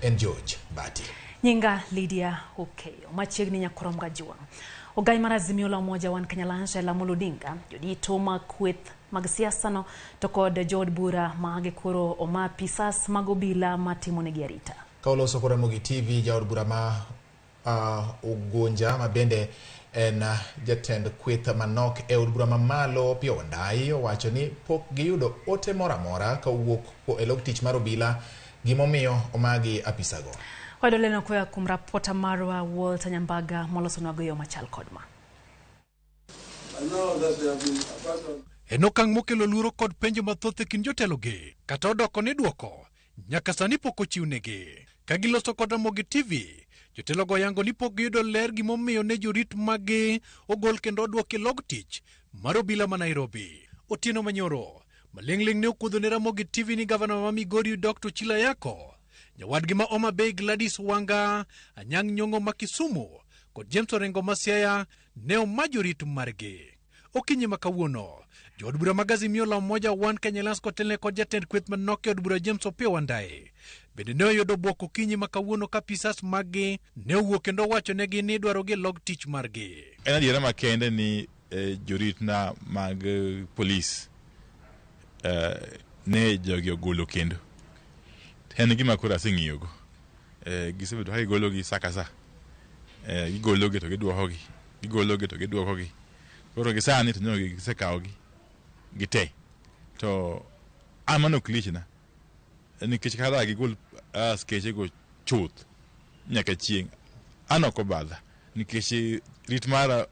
en George Bati. Nyinga Lydia Okeyo machiegni nyakorom gajuang. Ogai mar Azimio la Umoja One Kenya Alliance la Muludinga jodito makweth mag siasa no to kod jood bura mag koro oma pisas mag obila matimo negi arita. Kauloso kora mogi TV jaod bura ma Ugunja ma bende en jatend kweth manok e od bura mamalo Opiyo Wandayi owacho ni pok giyudo ote mora kawuok e log tich mar obila gimomiyo omagi apisago. Wadoleno kwa kumrapota marwa Walter Nyambaga moloso nwagoyo machal kodma. Enokang mokelo luoro kod penjo mathoth e kin jotelogi kata odoko ni duoko nyaka sani pok ochiwnegi. Ka giloso kod Ramogi TV, jotelogo yango ni pok giyudo ler gimomiyo ne jorit magi ogol kendo odwoki log tich mar obila ma Nairobi. Otieno Manyoro malingling ne okudho ne Ramogi TV ni gavana ma Migori Dr. Chilayako, nyawadgi ma Homa Bay Gladys Wanga, Anyang' Nyong'o ma Kisumu kod James Orengo ma Siaya ne omajorit margi. Okinyi makawuono, jood bura mag Azimio la Umoja One Kenya Alliance kotelne kod jatend kweth manok e od bura James Opiyo Wandayi bende ne oyudo bwok okinyi makawuono ka pisas maggi ne owuok kendo wacho negi ni dwarogi log tich margi. En adiera makende ni jorit na mag polis ne jogi ogolo kendo. En gima koro aseng'iyogo. Gisebedo ka gigologi saka sa. Gigologi to giduokogi. Gigologi to giduokogi. Koro gisani to nyogi gisekawogi gite. To amano klichna. Nikech kada gigol skeche go chuth nyaka chieng'. Anoko badha. Nikech rit mara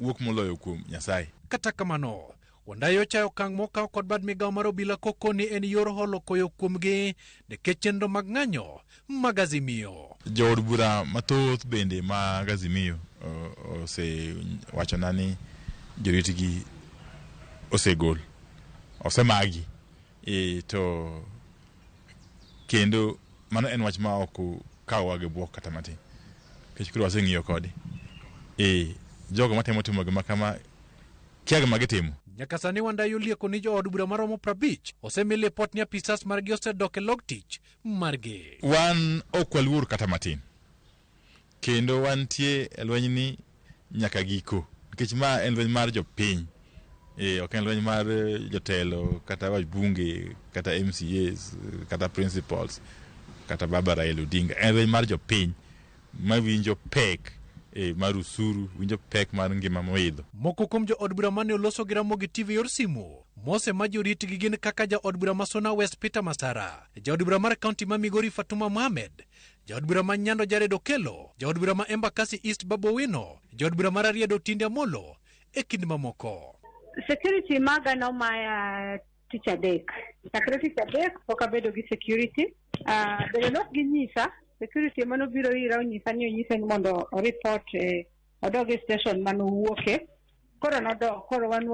wuok moloyo kuom Nyasaye. Kata kamano, Wandayi ochayo okang' mokaw kod bad migawo mar obila koko ni en yor holo koyo kuomgi nikech chenro mag ng'anyo mag Azimio. Jood bura mathoth bende mag Azimio osewachona ni joritgi osegol, osemagi. To kendo mano en wach ma ok kawa gi bwok kata matin. Kech kuro waseng'iyo kode. Jogo matemo timo gima kama kiaga magitimo. Nyaka sani Wandayi olieko ni jood bura maromo 50 osemi lipot ni apisas margi osedok e log tich margi. Wan ok waluor kata matin. Kendo wantie e lweny ni nyaka giko. Nikech ma en lweny mar jopiny. Ok en lweny mar jotelo kata wach bunge kata MCAs kata principals kata Baba Raila Odinga. En lweny mar jopiny mawinjo pek mar usuru, winjo pek mar ngima moidho. Moko kuom jood bura mane oloso gi Ramogi TV yor simu mose ma joritgi gin kaka jaod bura ma Suna West Peter Masara, jaod bura mar kaunti ma Migori Fatuma Mohamed, jaod bura ma Nyando Jared Okelo, jaod bura ma Embakasi East Babu Owino, jaod bura mar Riedo Tinde Amolo e kind mamoko. Security maga no my teacher deck. Security deck pokabedo gi security. Bende nok ginyisa security mano biro ira onyisa ni onyisa ni mondo report odoge station mano wuoke. Koro nodok, koro wan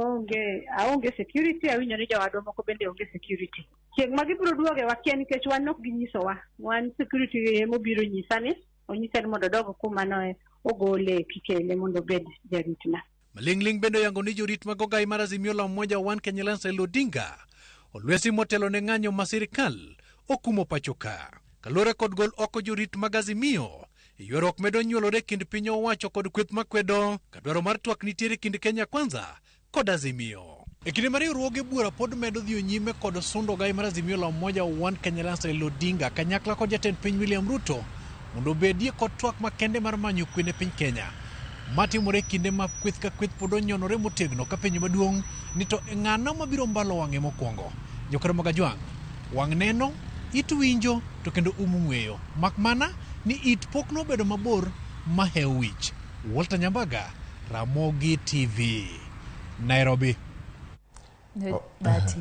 aonge security, awinjo ni jawadwa moko bende onge security. Chieng' ma gibiro duoge wakia nikech wan nok ginyisowa. Wan security emo biro nyisa ni onyisa ni mondo odog kuma no ogole kikele mondo bed jaritna. Malingling bendo yango ni jorit mag ogai mar Azimio la Umoja One Kenya Alliance Odinga olwesi motelo ne ng'anyo ma sirikal okumo pachoka. Kalore kod gol oko jorit mag Azimio, ywaruok medo nyuolore kind piny owacho kod kweth makwedo ka dwaro mar twak nitiere kind Kenya Kwanza kod Azimio. E kinde mar riwruoge bura pod medo dhi nyime kod sundo ogai mar Azimio la Umoja One Kenya Alliance Odinga kanyakla kod jatend piny William Ruto mondo obedie kod twak makende mar manyo kwe ne piny Kenya. Matimore kinde ma kweth ka kweth pod onyonore motegno ka penjo maduong' ni to ng'ano mabiro mbalo wang'e mokwongo. Jokar Magajuang, wang' neno, it winjo to kendo ng'weyo. Mak mana ni it pok nobedo mabor ma hew wich. Walter Nyambaga, Ramogi TV, Nairobi. Bati.